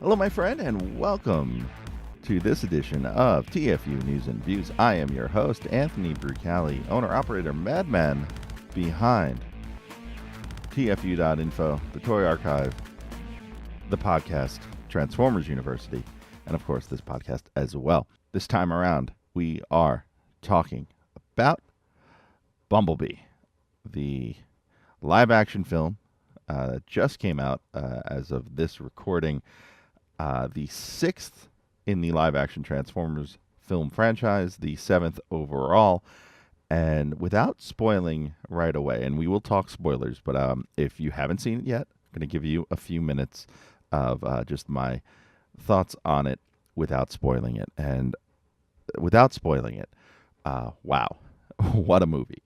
Hello, my friend, and welcome to this edition of TFU News and Views. I am your host, Anthony Brucali, owner-operator, madman behind TFU.INFO, the Toy Archive, the podcast, Transformers University, and of course this podcast as well. This time around, we are talking about Bumblebee, the live-action film that just came out as of this recording. The sixth in the live-action Transformers film franchise, the seventh overall. And without spoiling right away, and we will talk spoilers, but if you haven't seen it yet, I'm going to give you a few minutes of just my thoughts on it without spoiling it. And without spoiling it, wow, what a movie.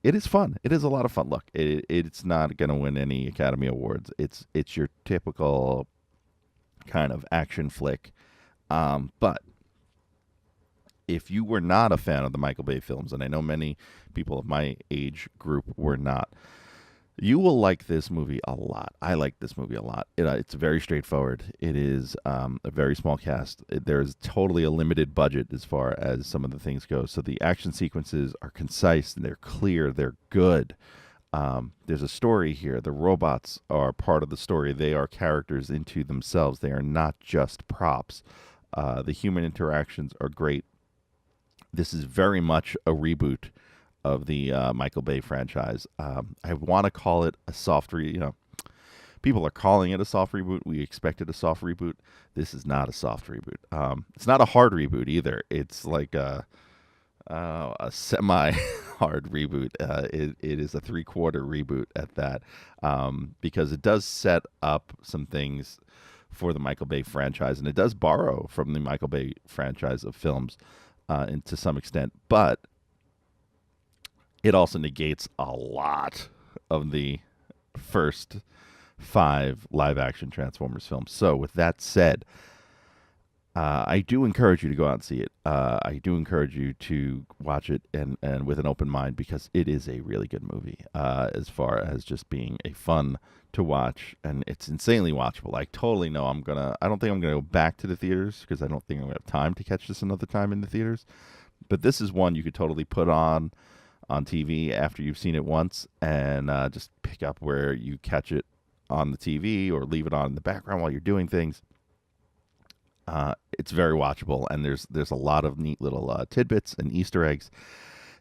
It is fun. It is a lot of fun. Look, it's not going to win any Academy Awards. It's your typical kind of action flick. But if you were not a fan of the Michael Bay films, and I know many people of my age group were not, you will like this movie a lot. I like this movie a lot. It's very straightforward. It is a very small cast. There's totally a limited budget as far as some of the things go. So the action sequences are concise, and they're clear, they're good. There's a story here. The robots are part of the story. They are characters into themselves. They are not just props. The human interactions are great. This is very much a reboot of the Michael Bay franchise. I want to call it a soft people are calling it a soft reboot. We expected a soft reboot. This is not a soft reboot. It's not a hard reboot either. It's like a semi-hard reboot. It is a three-quarter reboot at that, because it does set up some things for the Michael Bay franchise, and it does borrow from the Michael Bay franchise of films and to some extent, but it also negates a lot of the first 5 live-action Transformers films. So with that said, I do encourage you to go out and see it. I do encourage you to watch it and with an open mind, because it is a really good movie as far as just being a fun to watch, and it's insanely watchable. I totally know I don't think I'm going to go back to the theaters, because I don't think I'm going to have time to catch this another time in the theaters. But this is one you could totally put on TV after you've seen it once, and just pick up where you catch it on the TV, or leave it on in the background while you're doing things. It's very watchable, and there's a lot of neat little tidbits and Easter eggs.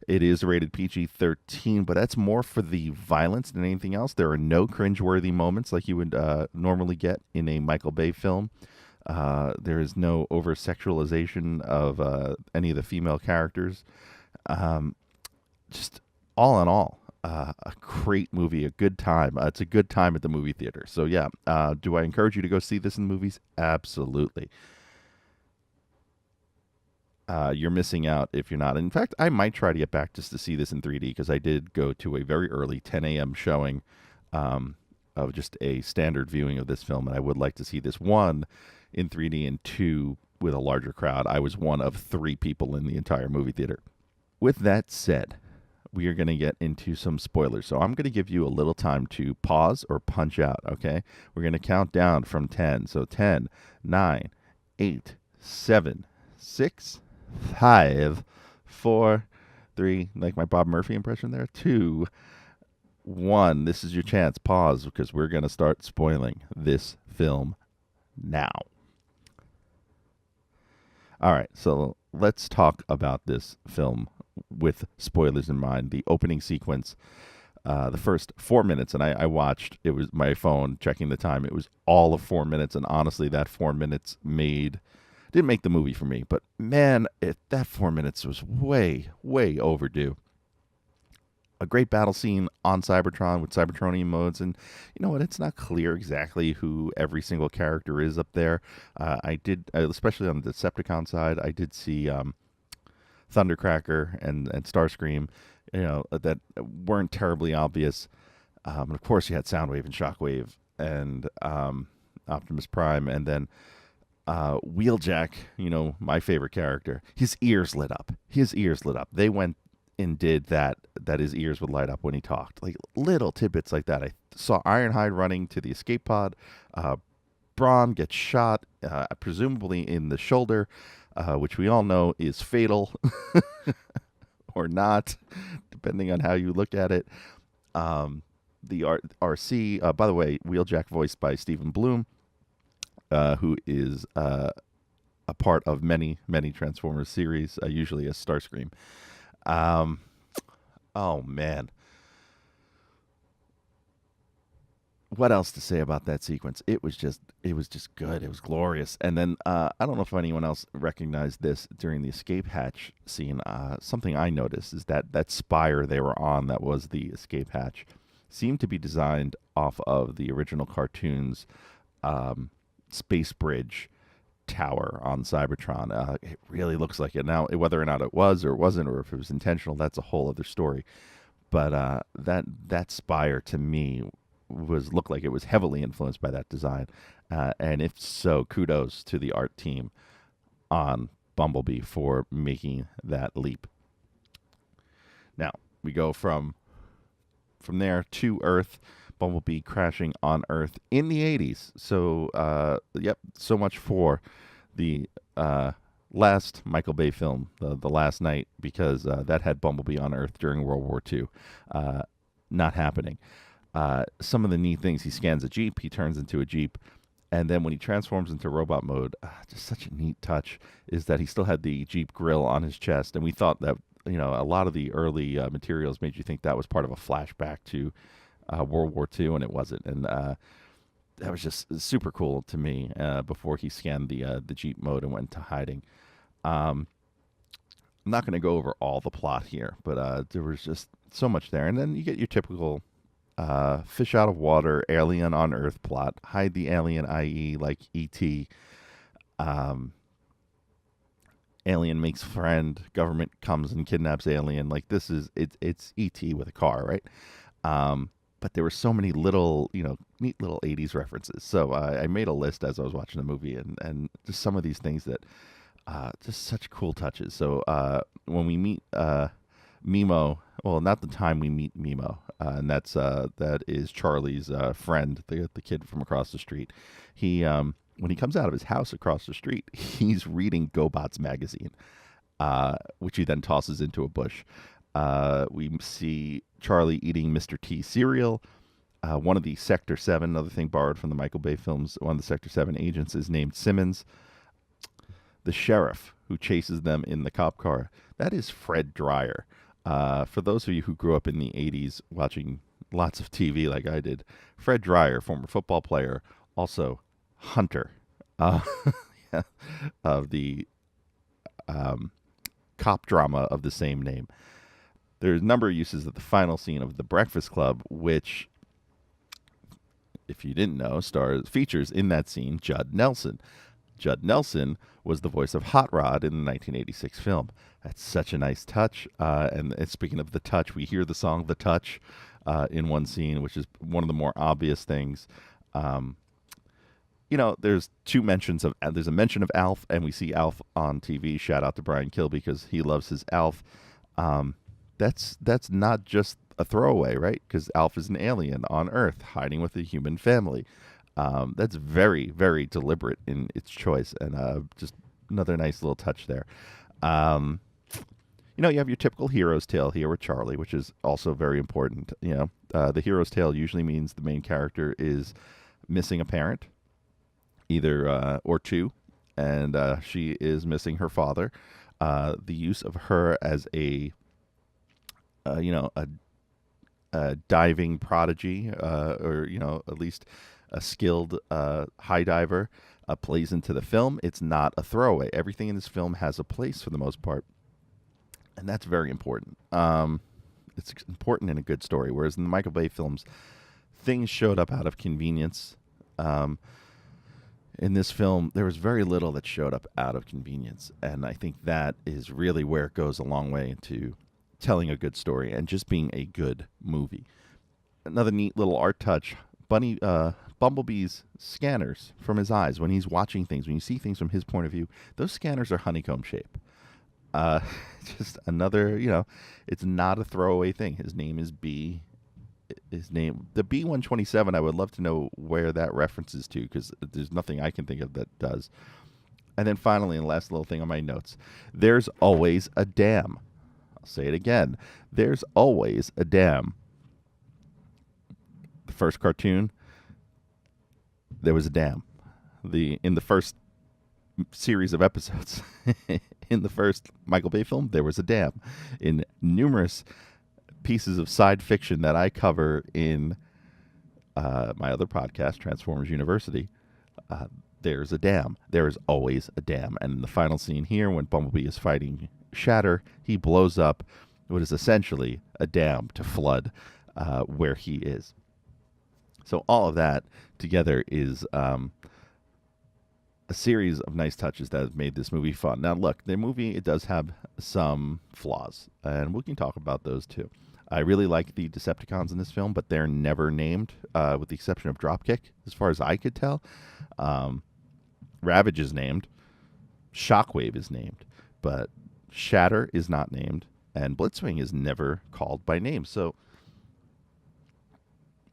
It is rated PG-13, but that's more for the violence than anything else. There are no cringeworthy moments like you would normally get in a Michael Bay film. There is no over-sexualization of any of the female characters. Just all in all, a great movie, a good time. It's a good time at the movie theater. So yeah, do I encourage you to go see this in the movies? Absolutely. You're missing out if you're not. In fact, I might try to get back just to see this in 3D, because I did go to a very early 10 a.m. showing of just a standard viewing of this film, and I would like to see this, 1, in 3D, and 2, with a larger crowd. I was one of 3 people in the entire movie theater. With that said, we are going to get into some spoilers. So I'm going to give you a little time to pause or punch out, okay? We're going to count down from 10. So 10, 9, 8, 7, 6, 5, 4, 3, like my Bob Murphy impression there, 2, 1. This is your chance. Pause, because we're going to start spoiling this film now. All right, so let's talk about this film with spoilers in mind. The opening sequence, the first 4 minutes, and I watched, it was my phone checking the time. It was all of 4 minutes, and honestly, that 4 minutes didn't make the movie for me. But man, that 4 minutes was way, way overdue. A great battle scene on Cybertron with Cybertronian modes, and you know what? It's not clear exactly who every single character is up there. I did, especially on the Decepticon side, I did see Thundercracker and Starscream, that weren't terribly obvious. And of course, you had Soundwave and Shockwave and Optimus Prime, and then Wheeljack, my favorite character. His ears lit up. They went and did that his ears would light up when he talked. Like little tidbits like that. I saw Ironhide running to the escape pod. Brawn gets shot, presumably in the shoulder, which we all know is fatal or not, depending on how you look at it. The RC, by the way, Wheeljack voiced by Stephen Bloom, who is a part of many, many Transformers series, usually as Starscream. Oh, man. What else to say about that sequence? It was just good. It was glorious. And then I don't know if anyone else recognized this during the escape hatch scene. Something I noticed is that spire they were on, that was the escape hatch, seemed to be designed off of the original cartoons space bridge tower on Cybertron. It really looks like it. Now, whether or not it was or wasn't, or if it was intentional, that's a whole other story. But that spire to me looked like it was heavily influenced by that design, and if so, kudos to the art team on Bumblebee for making that leap. Now we go from there to Earth. Bumblebee crashing on Earth in the 80s. So so much for the last Michael Bay film, The Last Night, because that had Bumblebee on Earth during World War II. Not happening. Some of the neat things, he scans a Jeep, he turns into a Jeep, and then when he transforms into robot mode, just such a neat touch, is that he still had the Jeep grill on his chest, and we thought that, a lot of the early materials made you think that was part of a flashback to World War II, and it wasn't, and that was just super cool to me before he scanned the Jeep mode and went into hiding. I'm not going to go over all the plot here, but there was just so much there, and then you get your typical fish out of water, alien on Earth plot. Hide the alien, i.e. like E.T. Alien makes friend. Government comes and kidnaps alien. Like it's E.T. with a car, right? But there were so many little, neat little 80s references. So I made a list as I was watching the movie, and just some of these things that just such cool touches. So when we meet Mimo, well, not the time we meet Mimo, and that is Charlie's friend, the kid from across the street. He when he comes out of his house across the street, he's reading GoBots magazine, which he then tosses into a bush. We see Charlie eating Mr. T cereal. One of the Sector 7, another thing borrowed from the Michael Bay films, one of the Sector 7 agents is named Simmons. The sheriff who chases them in the cop car, that is Fred Dryer. For those of you who grew up in the 80s watching lots of TV like I did, Fred Dryer, former football player, also Hunter, of the cop drama of the same name. There's a number of uses of the final scene of The Breakfast Club, which, if you didn't know, features in that scene Judd Nelson. Judd Nelson was the voice of Hot Rod in the 1986 film. That's such a nice touch. And speaking of the touch, we hear the song The Touch in one scene, which is one of the more obvious things. There's there's a mention of Alf, and we see Alf on TV. Shout out to Brian Kilby because he loves his Alf. That's not just a throwaway, right? Because Alf is an alien on Earth hiding with a human family. That's very, very deliberate in its choice, and just another nice little touch there. You have your typical hero's tale here with Charlie, which is also very important. The hero's tale usually means the main character is missing a parent, either or two, and she is missing her father. The use of her as a diving prodigy, or at least a skilled high diver, plays into the film. It's not a throwaway. Everything in this film has a place for the most part, and that's very important. It's important in a good story, whereas in the Michael Bay films, things showed up out of convenience. In this film, there was very little that showed up out of convenience, and I think that is really where it goes a long way into telling a good story and just being a good movie. Another neat little art touch, Bumblebee's scanners from his eyes when he's watching things, when you see things from his point of view, those scanners are honeycomb shape. Just another, it's not a throwaway thing. His name is B. his name. The B-127, I would love to know where that references to, because there's nothing I can think of that does. And then finally, and last little thing on my notes, there's always a dam. I'll say it again. There's always a dam. The first cartoon, there was a dam. In the first series of episodes, in the first Michael Bay film, there was a dam. In numerous pieces of side fiction that I cover in my other podcast, Transformers University, there's a dam. There is always a dam. And in the final scene here, when Bumblebee is fighting Shatter, he blows up what is essentially a dam to flood where he is. So all of that together is a series of nice touches that have made this movie fun. Now, look, the movie, it does have some flaws, and we can talk about those too. I really like the Decepticons in this film, but they're never named, with the exception of Dropkick, as far as I could tell. Ravage is named. Shockwave is named. But Shatter is not named. And Blitzwing is never called by name. So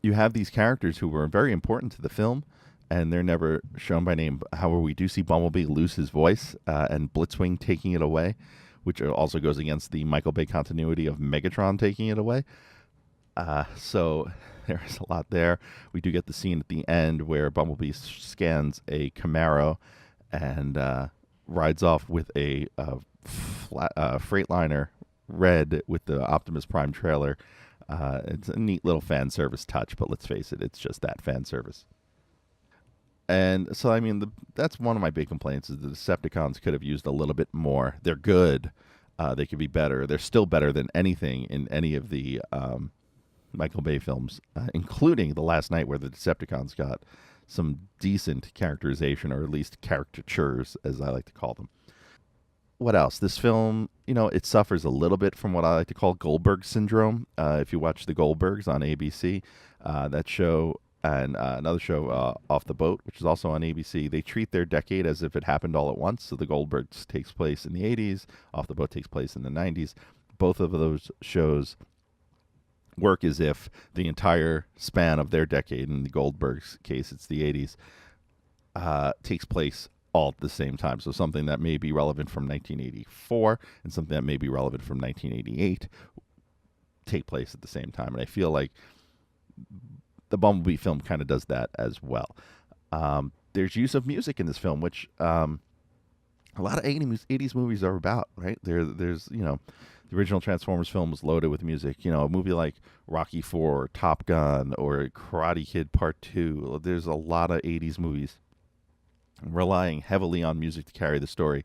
you have these characters who were very important to the film, and they're never shown by name. However, we do see Bumblebee lose his voice, and Blitzwing taking it away, which also goes against the Michael Bay continuity of Megatron taking it away. So there's a lot there. We do get the scene at the end where Bumblebee scans a Camaro and rides off with a Freightliner red with the Optimus Prime trailer. It's a neat little fan service touch, but let's face it, it's just that fan service. And so, I mean, that's one of my big complaints, is the Decepticons could have used a little bit more. They're good. They could be better. They're still better than anything in any of the Michael Bay films, including The Last Night, where the Decepticons got some decent characterization, or at least caricatures, as I like to call them. What else? This film, it suffers a little bit from what I like to call Goldberg Syndrome. If you watch The Goldbergs on ABC, that show, and another show, Off the Boat, which is also on ABC, they treat their decade as if it happened all at once. So The Goldbergs takes place in the 80s, Off the Boat takes place in the 90s. Both of those shows work as if the entire span of their decade, in the Goldbergs' case, it's the 80s, takes place all at the same time. So something that may be relevant from 1984 and something that may be relevant from 1988 take place at the same time. And I feel like the Bumblebee film kind of does that as well. There's use of music in this film, which a lot of 80s movies are about, right? There's, the original Transformers film was loaded with music. A movie like Rocky IV, or Top Gun, or Karate Kid Part 2. There's a lot of 80s movies relying heavily on music to carry the story.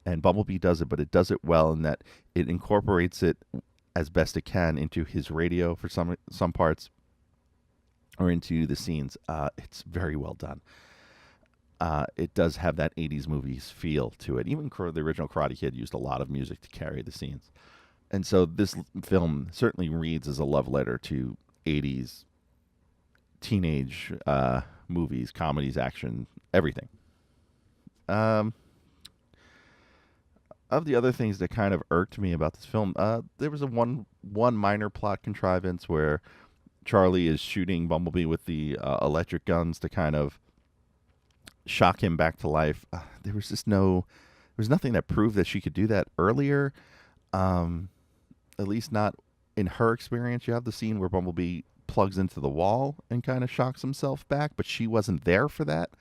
And Bumblebee does it, but it does it well in that it incorporates it as best it can into his radio for some parts, or into the scenes. It's very well done. It does have that 80s movies feel to it. Even the original Karate Kid used a lot of music to carry the scenes. And so this film certainly reads as a love letter to 80s teenage movies, comedies, action, everything. Of the other things that kind of irked me about this film, there was one minor plot contrivance where Charlie is shooting Bumblebee with the electric guns to kind of shock him back to life. There was nothing that proved that she could do that earlier. At least not in her experience. You have the scene where Bumblebee plugs into the wall and kind of shocks himself back, but she wasn't there for that.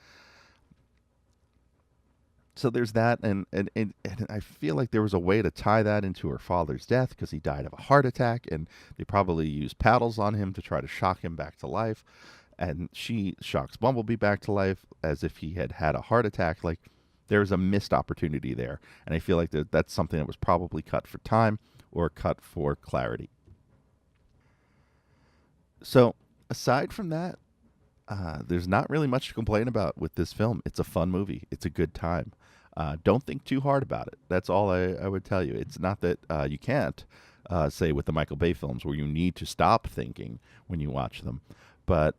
So there's that, and I feel like there was a way to tie that into her father's death, because he died of a heart attack, and they probably used paddles on him to try to shock him back to life, and she shocks Bumblebee back to life as if he had had a heart attack. Like, there's a missed opportunity there, and I feel like that's something that was probably cut for time or cut for clarity. So aside from that, there's not really much to complain about with this film. It's a fun movie. It's a good time. Don't think too hard about it. That's all I would tell you. It's not that you can't, say with the Michael Bay films, where you need to stop thinking when you watch them. But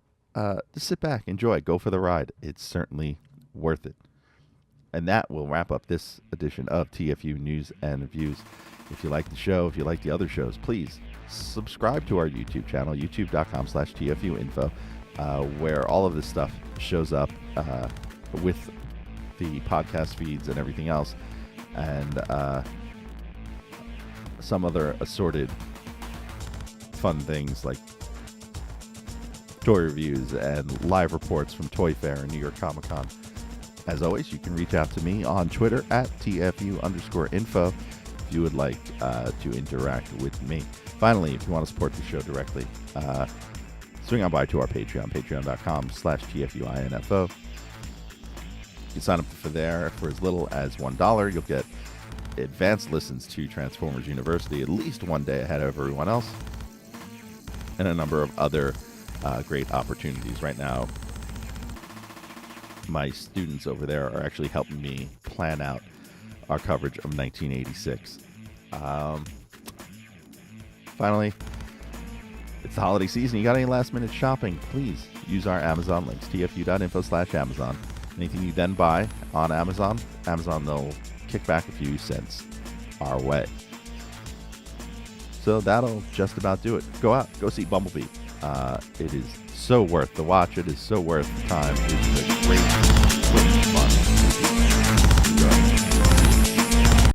just sit back, enjoy, go for the ride. It's certainly worth it. And that will wrap up this edition of TFU News and Views. If you like the show, if you like the other shows, please subscribe to our YouTube channel, youtube.com/TFU.INFO, where all of this stuff shows up with the podcast feeds and everything else, and some other assorted fun things like toy reviews and live reports from Toy Fair and New York Comic Con. As always, you can reach out to me on Twitter at TFU_info if you would like to interact with me. Finally, if you want to support the show directly, swing on by to our Patreon, patreon.com/TFU.INFO. You can sign up for there for as little as $1. You'll get advanced listens to Transformers University at least one day ahead of everyone else, and a number of other great opportunities. Right now, my students over there are actually helping me plan out our coverage of 1986. Finally, it's the holiday season. You got any last minute shopping? Please use our Amazon links, tfu.info/Amazon. Anything you then buy on Amazon, they'll kick back a few cents our way. So that'll just about do it. Go out, go see Bumblebee. It is so worth the watch. It is so worth the time. It's a great, quick, fun movie.